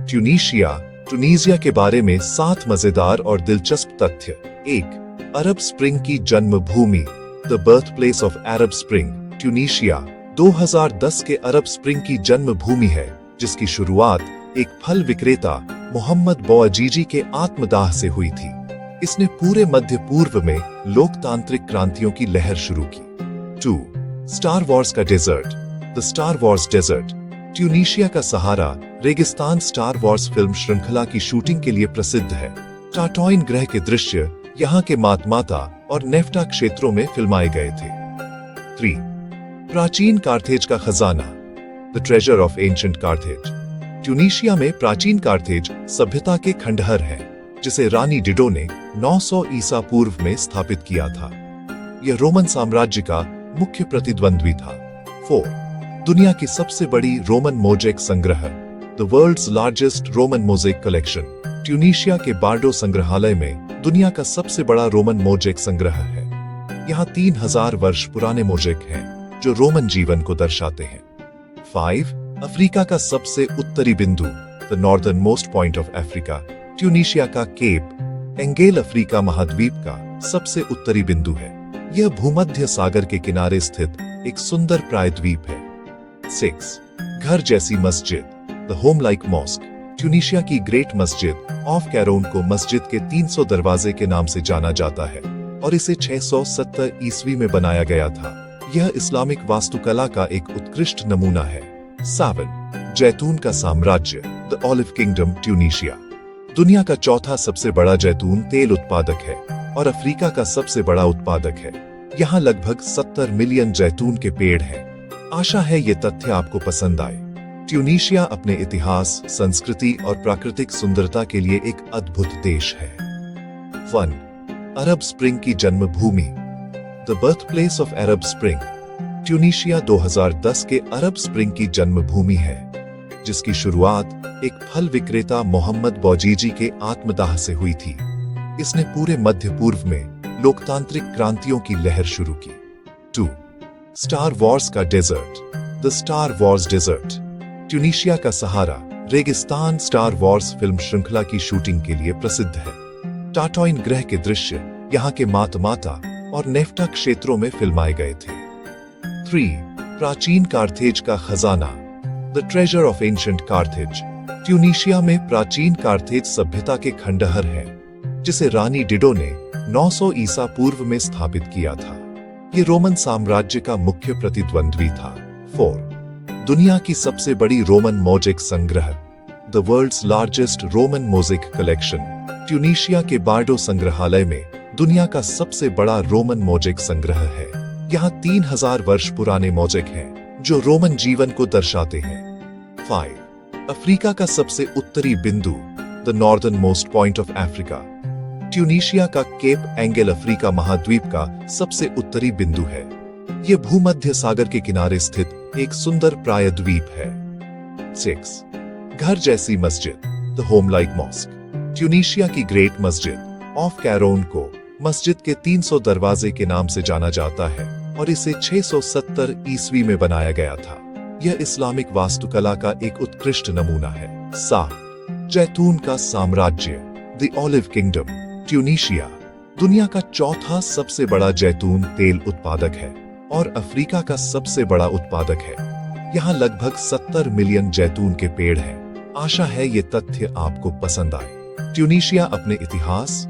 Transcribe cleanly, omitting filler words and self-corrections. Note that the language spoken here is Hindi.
ट्यूनीशिया, टुनीजिया के बारे में 7 मजेदार और दिलचस्प तथ्य। 1. अरब स्प्रिंग की जन्मभूमि, the birth place of Arab spring. Tunisia 2010 के अरब स्प्रिंग की जन्मभूमि है, जिसकी शुरुआत एक फल विक्रेता मोहम्मद बौअजीजी के आत्मदाह से हुई थी। इसने पूरे मध्य पूर्व में लोकतांत्रिक क्रांतियों की लहर शुरू की। 2. स्टार वॉर्स का desert, the Star Wars desert. Tunisia का सहारा रेगिस्तान स्टार वॉर्स फिल्म श्रृंखला की शूटिंग के लिए प्रसिद्ध है। टाटॉइन ग्रह के दृश्य यहाँ के मातमाता और नेफ्टा क्षेत्रों में फिल्माए गए थे। 3. प्राचीन कार्थेज का खजाना, the treasure of ancient Carthage. Tunisia में प्राचीन कार्थेज सभ्यता के खंडहर है, जिसे रानी डिडो ने 900 ईसा पूर्व में स्थापित किया था। यह रोमन साम्राज्य का मुख्य प्रतिद्वंद्वी था। 4. दुनिया की सबसे बड़ी रोमन मोज़ेक संग्रह, the world's largest Roman mosaic collection. Tunisia के बार्डो संग्रहालय में दुनिया का सबसे बड़ा रोमन मोज़ेक संग्रह है। यहाँ 3000 वर्ष पुराने मोज़ेक हैं, जो रोमन जीवन को दर्शाते हैं। 5. अफ्रीका का सबसे उत्तरी बिंदु, the northern most point of Africa. Tunisia का केप एंगेल अफ्रीका महाद्वीप का सबसे उत्तरी बिंदु है। यह भूमध्य सागर के किनारे स्थित एक सुंदर प्रायद्वीप है। 6. घर जैसी मस्जिद, the home like mosque. Tunisia की ग्रेट मस्जिद ऑफ कैरोन को मस्जिद के 300 दरवाजे के नाम से जाना जाता है और इसे 670 ईस्वी में बनाया गया था। यह इस्लामिक वास्तुकला का एक उत्कृष्ट नमूना है। 7. जैतून का साम्राज्य, द ऑलिव किंगडम। ट्यूनीशिया दुनिया का चौथा सबसे बड़ा जैतून तेल उत्पादक है और अफ्रीका का सबसे बड़ा उत्पादक है। यहाँ लगभग 70 मिलियन जैतून के पेड़ हैं। आशा है ये तथ्य आपको पसंद आए। ट्यूनीशिया अपने इतिहास, संस्कृति और प्राकृतिक सुंदरता के लिए एक अद्भुत देश है। 1. अरब स्प्रिंग की जन्मभूमि, the birth place of Arab spring. Tunisia 2010 के अरब स्प्रिंग की जन्मभूमि है, जिसकी शुरुआत एक फल विक्रेता मोहम्मद बौअजीजी के आत्मदाह से हुई थी। इसने पूरे मध्य पूर्व में लोकतांत्रिक क्रांतियों की लहर शुरू की। 2. स्टार वॉर्स का desert, the Star Wars desert. Tunisia का सहारा रेगिस्तान स्टार वॉर्स फिल्म श्रृंखला की शूटिंग के लिए प्रसिद्ध है। टाटॉइन ग्रह के दृश्य यहाँ के मातमाता और नेफ्टा क्षेत्रों में फिल्माए गए थे। 3. प्राचीन कार्थेज का खजाना, the treasure of ancient Carthage. Tunisia में प्राचीन कार्थेज सभ्यता के खंडहर है, जिसे रानी डिडो ने 900 ईसा पूर्व में स्थापित किया था। ये रोमन साम्राज्य का मुख्य प्रतिद्वंद्वी था। 4. दुनिया की सबसे बड़ी रोमन मोज़ेक संग्रह, the world's largest Roman mosaic collection. Tunisia के बार्डो संग्रहालय में दुनिया का सबसे बड़ा रोमन मोज़ेक संग्रह है। यहाँ 3000 वर्ष पुराने मोज़ेक हैं, जो रोमन जीवन को दर्शाते हैं। 5. अफ्रीका का सबसे उत्तरी बिंदु, the northern most point of Africa. Tunisia का केप एंगेल अफ्रीका महाद्वीप का सबसे उत्तरी बिंदु है। यह भूमध्य सागर के किनारे स्थित एक सुंदर प्रायद्वीप है। 6. घर जैसी मस्जिद, the home like mosque. Tunisia की ग्रेट मस्जिद ऑफ कैरोन को मस्जिद के 300 दरवाजे के नाम से जाना जाता है और इसे 670 ईस्वी में बनाया गया था। यह इस्लामिक वास्तुकला का एक उत्कृष्ट नमूना है। 7. जैतून का साम्राज्य, द ऑलिव किंगडम। ट्यूनीशिया दुनिया का चौथा सबसे बड़ा जैतून तेल उत्पादक है और अफ्रीका का सबसे बड़ा उत्पादक है। यहाँ लगभग 70 मिलियन जैतून के पेड़ हैं। आशा है ये तथ्य आपको पसंद आए। ट्यूनीशिया अपने इतिहास,